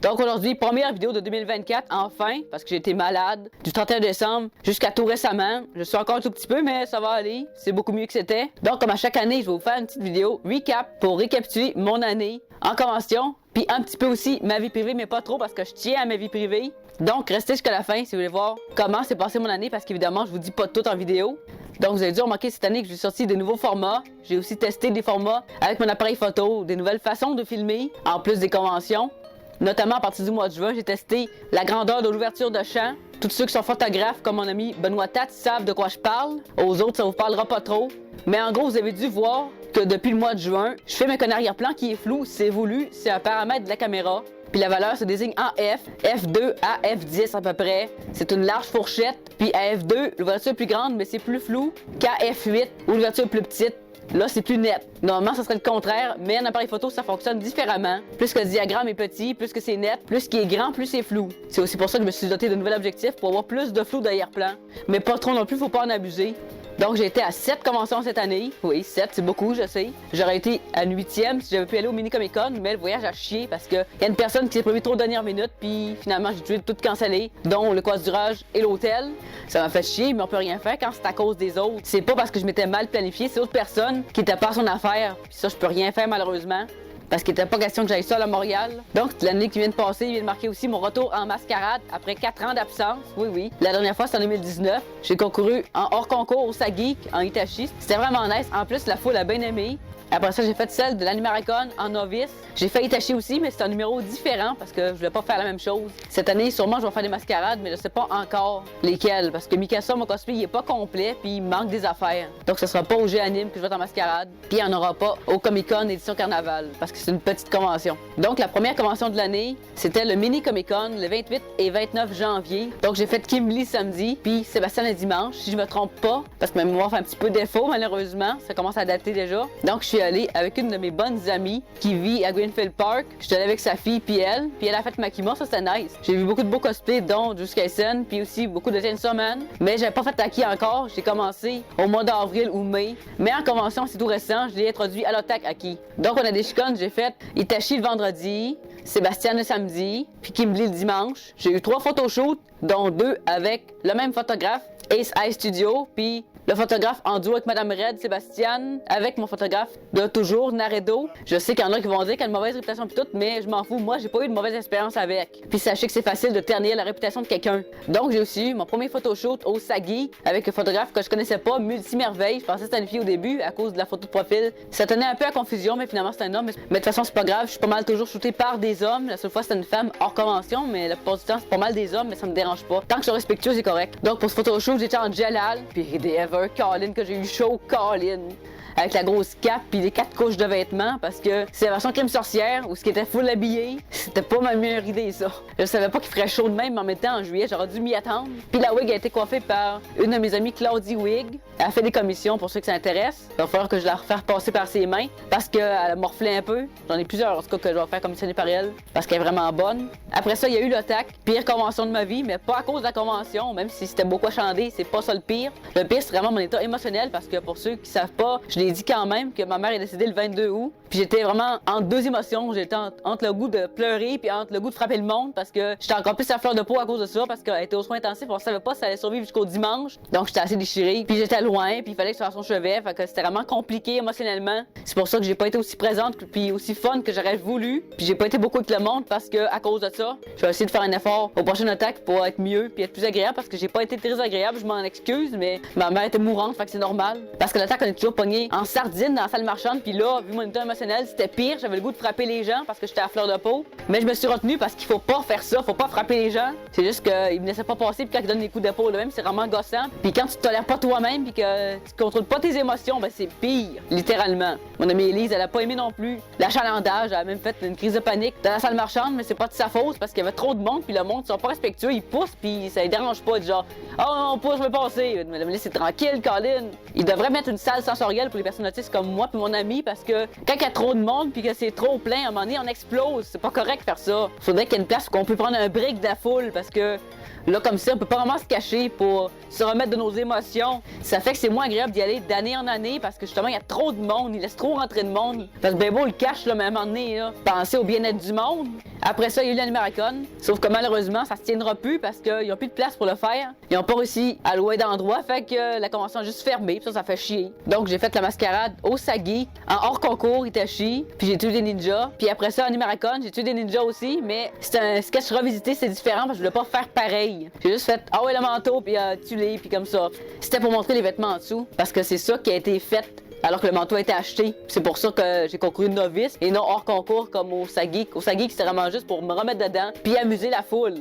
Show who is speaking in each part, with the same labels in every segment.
Speaker 1: Donc aujourd'hui, première vidéo de 2024, enfin, parce que j'ai été malade du 31 décembre jusqu'à tout récemment. Je suis encore un tout petit peu, mais ça va aller. C'est beaucoup mieux que c'était. Donc comme à chaque année, je vais vous faire une petite vidéo recap pour récapituler mon année en convention. Puis un petit peu aussi ma vie privée, mais pas trop parce que je tiens à ma vie privée. Donc restez jusqu'à la fin si vous voulez voir comment s'est passé mon année parce qu'évidemment, je vous dis pas tout en vidéo. Donc vous avez dû remarquer cette année que j'ai sorti de nouveaux formats. J'ai aussi testé des formats avec mon appareil photo, des nouvelles façons de filmer, en plus des conventions. Notamment à partir du mois de juin, j'ai testé la grandeur de l'ouverture de champ. Tous ceux qui sont photographes, comme mon ami Benoît Tat, savent de quoi je parle. Aux autres, ça vous parlera pas trop. Mais en gros, vous avez dû voir que depuis le mois de juin, je fais un arrière-plan qui est flou. C'est voulu, c'est un paramètre de la caméra. Puis la valeur se désigne en F, F2 à F10 à peu près. C'est une large fourchette. Puis à F2, l'ouverture est plus grande, mais c'est plus flou qu'à F8, où l'ouverture est plus petite. Là, c'est plus net. Normalement, ça serait le contraire, mais en appareil photo, ça fonctionne différemment. Plus que le diagramme est petit, plus que c'est net, plus qu'il est grand, plus c'est flou. C'est aussi pour ça que je me suis doté de nouvel objectif pour avoir plus de flou d'arrière-plan. Mais pas trop non plus, faut pas en abuser. Donc j'ai été à 7 conventions cette année. Oui, 7, c'est beaucoup, je sais. J'aurais été à 8e si j'avais pu aller au Mini Comic Con, mais le voyage a chié parce qu'il y a une personne qui s'est prévue trop de dernière minute, puis finalement j'ai dû tout canceller, dont le coiffurage et l'hôtel. Ça m'a fait chier, mais on peut rien faire quand c'est à cause des autres. C'est pas parce que je m'étais mal planifié, c'est d'autres personnes qui étaient pas à son affaire. Puis ça, je peux rien faire malheureusement. Parce qu'il n'était pas question que j'aille seul à Montréal. Donc, l'année qui vient de passer, il vient de marquer aussi mon retour en mascarade après 4 ans d'absence. Oui, oui. La dernière fois, c'était en 2019. J'ai concouru en hors concours au Sageek, en Hitachi. C'était vraiment nice. En plus, la foule a bien aimé. Après ça, j'ai fait celle de l'Animaricon en novice. J'ai fait Hitachi aussi, mais c'est un numéro différent parce que je voulais pas faire la même chose. Cette année, sûrement, je vais faire des mascarades, mais je sais pas encore lesquelles. Parce que Mikasa, mon cosplay, il est pas complet, puis il manque des affaires. Donc, ce sera pas au G-Anime que je vais être en mascarade. Puis, il n'y en aura pas au Comic-Con édition Carnaval, parce que c'est une petite convention. Donc, la première convention de l'année, c'était le Mini Comic-Con, le 28 et 29 janvier. Donc, j'ai fait Kimberly samedi, puis Sébastien le dimanche, si je me trompe pas, parce que ma mémoire fait un petit peu défaut, malheureusement. Ça commence à dater déjà. Donc, je suis allée avec une de mes bonnes amies qui vit à Greenfield Park. Je suis allée avec sa fille puis elle a fait Makima, ça c'était nice. J'ai vu beaucoup de beaux cosplays, dont Juskaisen, puis aussi beaucoup de Chainsaw Man. Mais j'avais pas fait Taki encore, j'ai commencé au mois d'avril ou mai. Mais en convention, c'est tout récent, je l'ai introduit à l'Otak Aki. Donc on a des chicanes, j'ai fait Itachi le vendredi, Sébastien le samedi, puis Kimberly le dimanche. J'ai eu 3 photoshoots, dont 2 avec le même photographe, Ace Eye Studio, puis le photographe en duo avec Madame Red, Sébastien, avec mon photographe de toujours, Naredo. Je sais qu'il y en a qui vont dire qu'il a une mauvaise réputation pis tout, mais je m'en fous. Moi, j'ai pas eu de mauvaise expérience avec. Puis sachez que c'est facile de ternir la réputation de quelqu'un. Donc, j'ai aussi eu mon premier photoshoot au Sagi avec un photographe que je connaissais pas, Multimerveille. Je pensais que c'était une fille au début à cause de la photo de profil. Ça tenait un peu à confusion, mais finalement, c'est un homme. Mais de toute façon, c'est pas grave. Je suis pas mal toujours shooté par des hommes. La seule fois, c'était une femme hors convention, mais la plupart du temps, c'est pas mal des hommes, mais ça me dérange pas. Tant que je suis respectueux, c'est correct. Donc, pour ce photoshoot, j'étais en Jalal, puis des Colin, que j'ai eu chaud, Colin, avec la grosse cape puis les 4 couches de vêtements parce que c'est la version crime sorcière où ce qui était full habillé, c'était pas ma meilleure idée ça. Je savais pas qu'il ferait chaud de même, mais en même temps en juillet, j'aurais dû m'y attendre. Puis la wig a été coiffée par une de mes amies, Claudie Wig. Elle a fait des commissions pour ceux qui s'intéressent. Il va falloir que je la refasse passer par ses mains parce qu'elle a morflé un peu. J'en ai plusieurs en tout cas que je vais faire commissionner par elle parce qu'elle est vraiment bonne. Après ça, il y a eu l'Otak, pire convention de ma vie, mais pas à cause de la convention, même si c'était beaucoup à chander, c'est pas ça le pire. Le pire, c'est vraiment mon état émotionnel parce que pour ceux qui savent pas, je l'ai dit quand même que ma mère est décédée le 22 août. Puis j'étais vraiment entre 2 émotions. J'étais entre le goût de pleurer puis entre le goût de frapper le monde parce que j'étais encore plus à fleur de peau à cause de ça parce qu'elle était aux soins intensifs. On savait pas si ça allait survivre jusqu'au dimanche. Donc j'étais assez déchirée. Puis j'étais loin puis il fallait que je fasse son chevet. Fait que c'était vraiment compliqué émotionnellement. C'est pour ça que j'ai pas été aussi présente puis aussi fun que j'aurais voulu. Puis j'ai pas été beaucoup avec le monde parce que à cause de ça, je vais essayer de faire un effort au prochain attaque pour être mieux puis être plus agréable parce que j'ai pas été très agréable. Je m'en excuse, mais ma mère était mourante, fait que c'est normal. Parce que l'attaque on est toujours pogné en sardine dans la salle marchande. Puis là, vu mon état émotionnel, c'était pire. J'avais le goût de frapper les gens parce que j'étais à fleur de peau. Mais je me suis retenue parce qu'il faut pas faire ça. Faut pas frapper les gens. C'est juste qu'ils me laissaient pas passer. Puis quand ils donnent des coups d'épaule, même, c'est vraiment gossant. Puis quand tu te tolères pas toi-même puis que tu contrôles pas tes émotions, ben c'est pire, littéralement. Mon amie Elise, elle a pas aimé non plus l'achalandage. Elle a même fait une crise de panique dans la salle marchande, mais c'est pas de sa faute parce qu'il y avait trop de monde. Puis le monde, ils sont pas respectueux. Ils poussent puis ça les dérange pas. Genre, oh, pas, je vais passer. Me laisser tranquille, Colin. Il devrait mettre une salle sensorielle pour les personnes autistes comme moi et mon ami parce que quand il y a trop de monde puis que c'est trop plein, à un moment donné, on explose. C'est pas correct de faire ça. Faudrait qu'il y ait une place où on peut prendre un break de la foule parce que là, comme ça, on peut pas vraiment se cacher pour se remettre de nos émotions. Ça fait que c'est moins agréable d'y aller d'année en année parce que justement, il y a trop de monde, il laisse trop rentrer de monde. Parce que ben beau le cache, là, mais à un moment donné, là, penser au bien-être du monde. Après ça, il y a eu l'Animaricon. Sauf que malheureusement, ça se tiendra plus parce qu'ils n'ont plus de place pour le faire. Ils n'ont pas réussi à louer d'endroit, fait que la convention a juste fermé, puis ça fait chier. Donc j'ai fait la mascarade au Sagi, en hors concours Itachi, puis j'ai tué des ninjas. Puis après ça, Animaricon, j'ai tué des ninjas aussi, mais c'est un sketch revisité, c'est différent parce que je voulais pas faire pareil. J'ai juste fait, ah ouais, le manteau, puis tu-les, puis comme ça. C'était pour montrer les vêtements en dessous, parce que c'est ça qui a été fait alors que le manteau a été acheté. C'est pour ça que j'ai concouru novice et non hors concours comme au Sagi. Au Sagi, c'était vraiment juste pour me remettre dedans puis amuser la foule.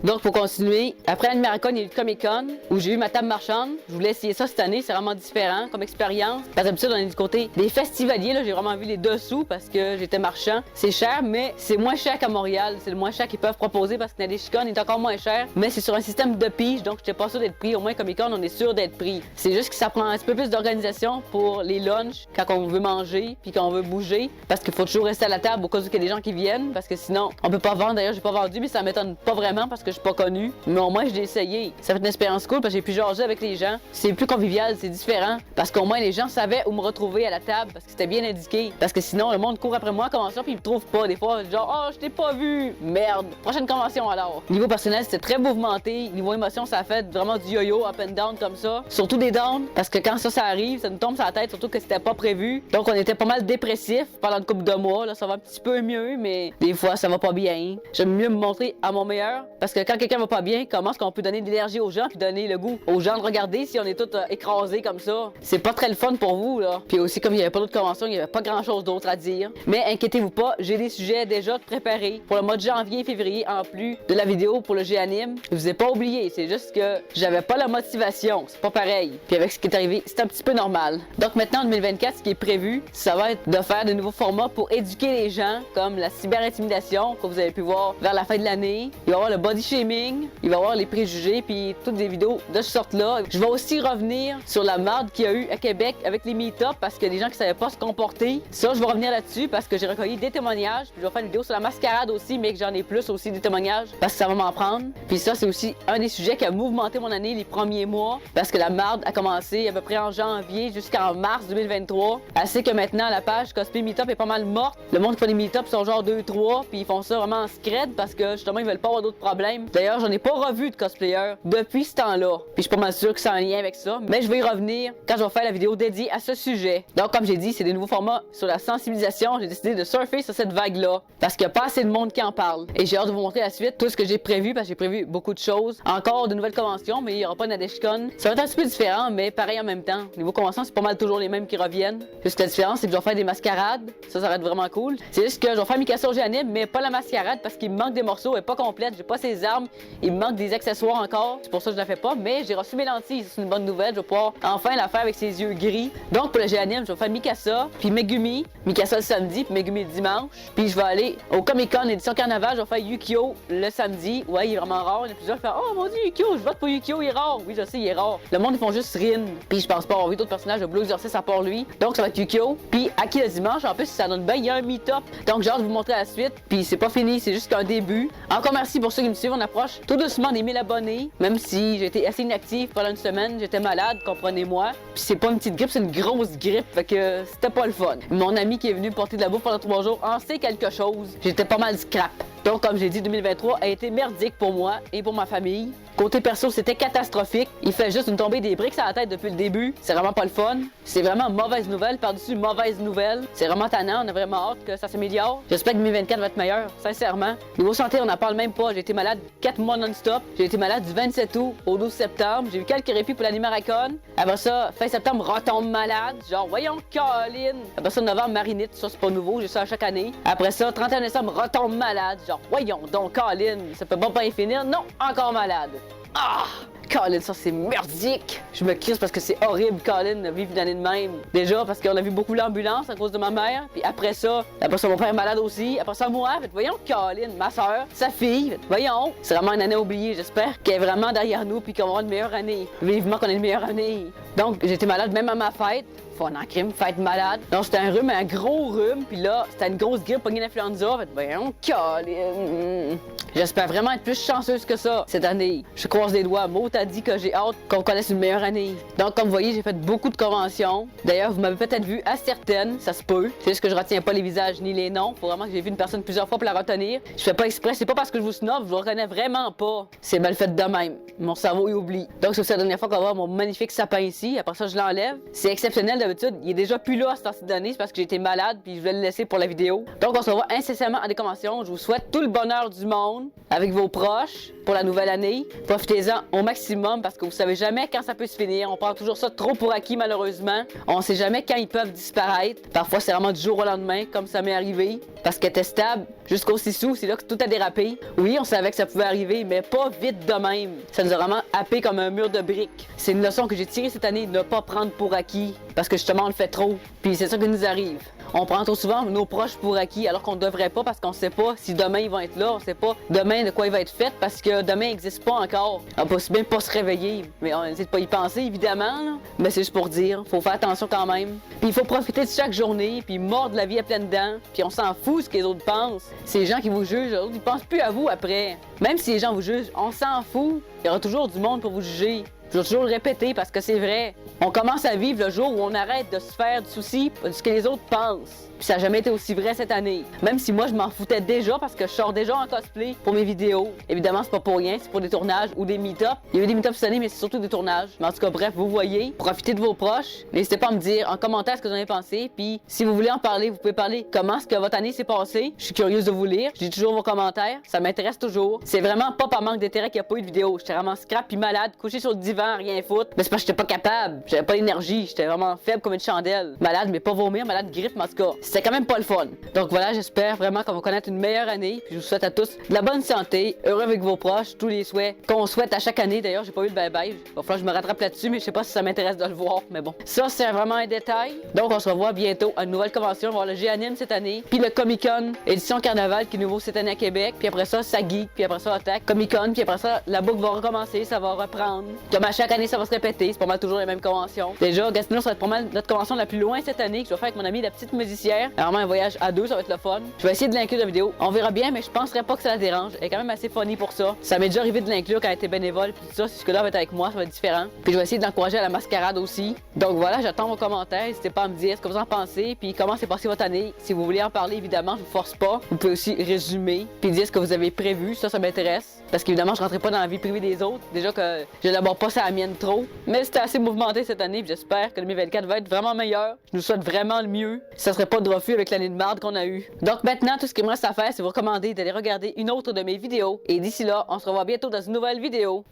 Speaker 1: Donc, pour continuer, après l'Animaricon, il y a eu le Comic-Con où j'ai eu ma table marchande. Je voulais essayer ça cette année, c'est vraiment différent comme expérience. Parce que d'habitude, on est du côté des festivaliers. Là, j'ai vraiment vu les dessous parce que j'étais marchand. C'est cher, mais c'est moins cher qu'à Montréal. C'est le moins cher qu'ils peuvent proposer parce que Nadeshikon est encore moins cher. Mais c'est sur un système de pige, donc j'étais pas sûr d'être pris. Au moins, Comic-Con, on est sûr d'être pris. C'est juste que ça prend un petit peu plus d'organisation pour les lunchs quand on veut manger puis quand on veut bouger. Parce qu'il faut toujours rester à la table au cas où il y a des gens qui viennent. Parce que sinon, on peut pas vendre. D'ailleurs, j'ai pas vendu, mais ça m'étonne pas vraiment parce que je suis pas connu, mais au moins je l'ai essayé. Ça fait une expérience cool parce que j'ai pu jaser avec les gens. C'est plus convivial, c'est différent. Parce qu'au moins les gens savaient où me retrouver à la table parce que c'était bien indiqué. Parce que sinon le monde court après moi comment ça puis ils me trouvent pas. Des fois genre oh je t'ai pas vu. Merde. Prochaine convention alors. Niveau personnel c'était très mouvementé. Niveau émotion ça a fait vraiment du yo-yo up and down comme ça. Surtout des downs parce que quand ça arrive ça nous tombe sur la tête surtout que c'était pas prévu. Donc on était pas mal dépressif pendant une couple de mois. Là ça va un petit peu mieux mais des fois ça va pas bien. J'aime mieux me montrer à mon meilleur parce que quand quelqu'un va pas bien, comment est-ce qu'on peut donner de l'énergie aux gens puis donner le goût aux gens de regarder si on est tous écrasés comme ça? C'est pas très le fun pour vous là. Puis aussi comme il y avait pas d'autres conventions, il y avait pas grand chose d'autre à dire. Mais inquiétez-vous pas, j'ai des sujets déjà préparés pour le mois de janvier et février en plus de la vidéo pour le G-Anime. Je vous ai pas oublié, c'est juste que j'avais pas la motivation, c'est pas pareil. Puis avec ce qui est arrivé, c'est un petit peu normal. Donc maintenant en 2024, ce qui est prévu, ça va être de faire de nouveaux formats pour éduquer les gens comme la cyber-intimidation que vous avez pu voir vers la fin de l'année. Il va y avoir le body shaming, il va y avoir les préjugés puis toutes des vidéos de ce sorte-là. Je vais aussi revenir sur la marde qu'il y a eu à Québec avec les meet-up parce que les gens qui savaient pas se comporter. Ça, je vais revenir là-dessus parce que j'ai recueilli des témoignages. Puis je vais faire une vidéo sur la mascarade aussi, mais que j'en ai plus aussi des témoignages parce que ça va m'en prendre. Puis ça, c'est aussi un des sujets qui a mouvementé mon année les premiers mois parce que la marde a commencé à peu près en janvier jusqu'en mars 2023. Assez que maintenant, la page Cosplay Meetup est pas mal morte. Le monde qui fait des meet-up sont genre 2-3 puis ils font ça vraiment en scred parce que justement, ils veulent pas avoir d'autres problèmes. D'ailleurs, j'en ai pas revu de cosplayer depuis ce temps-là. Puis je suis pas mal sûr que c'est en lien avec ça. Mais je vais y revenir quand je vais faire la vidéo dédiée à ce sujet. Donc, comme j'ai dit, c'est des nouveaux formats sur la sensibilisation. J'ai décidé de surfer sur cette vague-là parce qu'il n'y a pas assez de monde qui en parle. Et j'ai hâte de vous montrer la suite, tout ce que j'ai prévu parce que j'ai prévu beaucoup de choses. Encore de nouvelles conventions, mais il n'y aura pas de Nadeshikon. Ça va être un petit peu différent, mais pareil en même temps. Niveau convention, c'est pas mal toujours les mêmes qui reviennent. Juste la différence, c'est que je vais faire des mascarades. Ça va être vraiment cool. C'est juste que je vais faire Mikasa au G-Anime, mais pas la mascarade parce qu'il me manque des morceaux. Elle est pas complète. J'ai pas ses armes. Il me manque des accessoires encore. C'est pour ça que je la fais pas. Mais j'ai reçu mes lentilles. C'est une bonne nouvelle. Je vais pouvoir enfin la faire avec ses yeux gris. Donc pour le G-Anime, je vais faire Mikasa, puis Megumi. Mikasa le samedi, puis Megumi le dimanche. Puis je vais aller au Comic-Con édition Carnaval. Je vais faire Yukio le samedi. Ouais, il est vraiment rare. Il y a plusieurs qui font oh mon dieu, Yukio, je vote pour Yukio, il est rare. Oui, je sais, il est rare. Le monde, ils font juste Rin. Puis je pense pas avoir vu d'autres personnages de Blue Exorcist à part lui. Donc ça va être Yukio. Puis Aki le dimanche. En plus, si ça donne bien, il y a un meet-up. Donc j'ai hâte de vous montrer la suite. Puis c'est pas fini, c'est juste qu'un début. Encore merci pour ceux qui me suivent. On approche tout doucement des 1000 abonnés. Même si j'ai été assez inactif pendant une semaine, j'étais malade, comprenez-moi. Puis c'est pas une petite grippe, c'est une grosse grippe. Fait que c'était pas le fun. Mon ami qui est venu porter de la bouffe pendant 3 jours en sait quelque chose. J'étais pas mal scrap. Donc, comme j'ai dit, 2023 a été merdique pour moi et pour ma famille. Côté perso, c'était catastrophique. Il fait juste une tombée des briques à la tête depuis le début. C'est vraiment pas le fun. C'est vraiment mauvaise nouvelle par-dessus mauvaise nouvelle. C'est vraiment tannant. On a vraiment hâte que ça s'améliore. J'espère que 2024 va être meilleur, sincèrement. Niveau santé, on n'en parle même pas. J'ai été malade 4 mois non-stop. J'ai été malade du 27 août au 12 septembre. J'ai eu quelques répits pour l'Animaricon. Après ça, fin septembre, retombe malade. Genre, voyons, Colin. Après ça, novembre, marinite. Ça, c'est pas nouveau. J'ai ça à chaque année. Après ça, 31 décembre, retombe malade. Genre, voyons donc, Colin. Ça peut pas finir. Non, encore malade. Ah! Colin, ça c'est merdique! Je me crisse parce que c'est horrible, Colin, de vivre une année de même. Déjà, parce qu'on a vu beaucoup l'ambulance à cause de ma mère. Puis après ça, mon père est malade aussi. Après ça, moi, voyons, Colin, ma soeur, sa fille, voyons. C'est vraiment une année oubliée. J'espère qu'elle est vraiment derrière nous puis qu'on va avoir une meilleure année. Vivement qu'on ait une meilleure année. Donc, j'étais malade même à ma fête. Faut en crime, fête malade. Donc, c'était un rhume, un gros rhume. Puis là, c'était une grosse grippe, pognée d'influenza. Voyons, Colin. J'espère vraiment être plus chanceuse que ça cette année. Je croise les doigts. Maud t'a dit que j'ai hâte qu'on connaisse une meilleure année. Donc, comme vous voyez, j'ai fait beaucoup de conventions. D'ailleurs, vous m'avez peut-être vu à certaines, ça se peut. C'est juste que je retiens pas les visages ni les noms. Faut vraiment que j'ai vu une personne plusieurs fois pour la retenir. Je fais pas exprès. C'est pas parce que je vous snob, je vous reconnais vraiment pas. C'est mal fait de même. Mon cerveau y oublie. Donc, c'est aussi la dernière fois qu'on va voir mon magnifique sapin ici. Après ça, je l'enlève. C'est exceptionnel d'habitude. Il est déjà plus là cette année. C'est parce que j'ai été malade puis je voulais le laisser pour la vidéo. Donc, on se revoit incessamment en des conventions. Je vous souhaite tout le bonheur du monde avec vos proches pour la nouvelle année. Profitez-en au maximum parce que vous savez jamais quand ça peut se finir. On prend toujours ça trop pour acquis malheureusement. On sait jamais quand ils peuvent disparaître. Parfois c'est vraiment du jour au lendemain comme ça m'est arrivé parce qu'elle était stable jusqu'au 6 août, c'est là que tout a dérapé. Oui, on savait que ça pouvait arriver mais pas vite de même. Ça nous a vraiment happé comme un mur de briques. C'est une leçon que j'ai tirée cette année de ne pas prendre pour acquis parce que justement on le fait trop. Puis c'est ça qui nous arrive. On prend trop souvent nos proches pour acquis alors qu'on ne devrait pas parce qu'on sait pas si demain ils vont être là, on sait pas demain de quoi il va être fait parce que demain n'existe pas encore. On peut bien pas se réveiller, mais on essaie de pas y penser évidemment, là. Mais c'est juste pour dire, faut faire attention quand même. Puis il faut profiter de chaque journée, puis mordre la vie à pleines dents, puis on s'en fout ce que les autres pensent. Ces gens qui vous jugent, les autres, ils pensent plus à vous après. Même si les gens vous jugent, on s'en fout. Il y aura toujours du monde pour vous juger. Je vais toujours le répéter parce que c'est vrai. On commence à vivre le jour où on arrête de se faire du souci de ce que les autres pensent. Puis ça n'a jamais été aussi vrai cette année. Même si moi, je m'en foutais déjà parce que je sors déjà en cosplay pour mes vidéos. Évidemment, c'est pas pour rien, c'est pour des tournages ou des meet-ups. Il y a eu des meet-ups cette année, mais c'est surtout des tournages. Mais en tout cas, bref, vous voyez, profitez de vos proches. N'hésitez pas à me dire en commentaire ce que vous en avez pensé. Puis si vous voulez en parler, vous pouvez parler comment est-ce que votre année s'est passée. Je suis curieuse de vous lire. Je lis toujours vos commentaires. Ça m'intéresse toujours. C'est vraiment pas par manque d'intérêt qu'il n'y a pas eu de vidéo. J'étais vraiment scrap puis malade, couché sur le divan, rien foutre. Mais c'est parce que j'étais pas capable. J'avais pas l'énergie. J'étais vraiment faible comme une chandelle. Malade, mais pas vomir, malade griffe, mais en tout cas, c'était quand même pas le fun. Donc voilà, j'espère vraiment qu'on va connaître une meilleure année. Puis je vous souhaite à tous de la bonne santé, heureux avec vos proches, tous les souhaits qu'on souhaite à chaque année. D'ailleurs, j'ai pas eu le bye-bye. Il va falloir que je me rattrape là-dessus, mais je sais pas si ça m'intéresse de le voir. Mais bon, ça c'est vraiment un détail. Donc on se revoit bientôt à une nouvelle convention. On va voir le G-Anime cette année, puis le Comic-Con édition Carnaval qui est nouveau cette année à Québec. Puis après ça, Sagi, puis après ça, Attack, Comic-Con, puis après ça, la boucle va recommencer, ça va reprendre. Comme à chaque année, ça va se répéter. C'est pas mal toujours les mêmes conventions. Déjà, Gatineau, ça va être pas mal notre convention la plus loin cette année que je vais faire avec mon ami la petite musicière. Vraiment un voyage à deux, ça va être le fun. Je vais essayer de l'inclure dans la vidéo. On verra bien, mais je penserais pas que ça la dérange. Elle est quand même assez funny pour ça. Ça m'est déjà arrivé de l'inclure quand elle était bénévole, puis tout ça. Si ce que-là va être avec moi, ça va être différent. Puis je vais essayer de l'encourager à la mascarade aussi. Donc voilà, j'attends vos commentaires. N'hésitez pas à me dire ce que vous en pensez, puis comment s'est passé votre année. Si vous voulez en parler, évidemment, je vous force pas. Vous pouvez aussi résumer, puis dire ce que vous avez prévu. Ça m'intéresse. Parce qu'évidemment, je rentrerai pas dans la vie privée des autres. Déjà que je n'élabore pas ça à la mienne trop. Mais c'était assez mouvementé cette année, puis j'espère que le 2024 va être vraiment meilleur. Je nous souhaite vraiment le mieux. Ça serait pas de refus avec l'année de merde qu'on a eue. Donc maintenant, tout ce qu'il me reste à faire, c'est vous recommander d'aller regarder une autre de mes vidéos. Et d'ici là, on se revoit bientôt dans une nouvelle vidéo.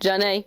Speaker 1: Johnny!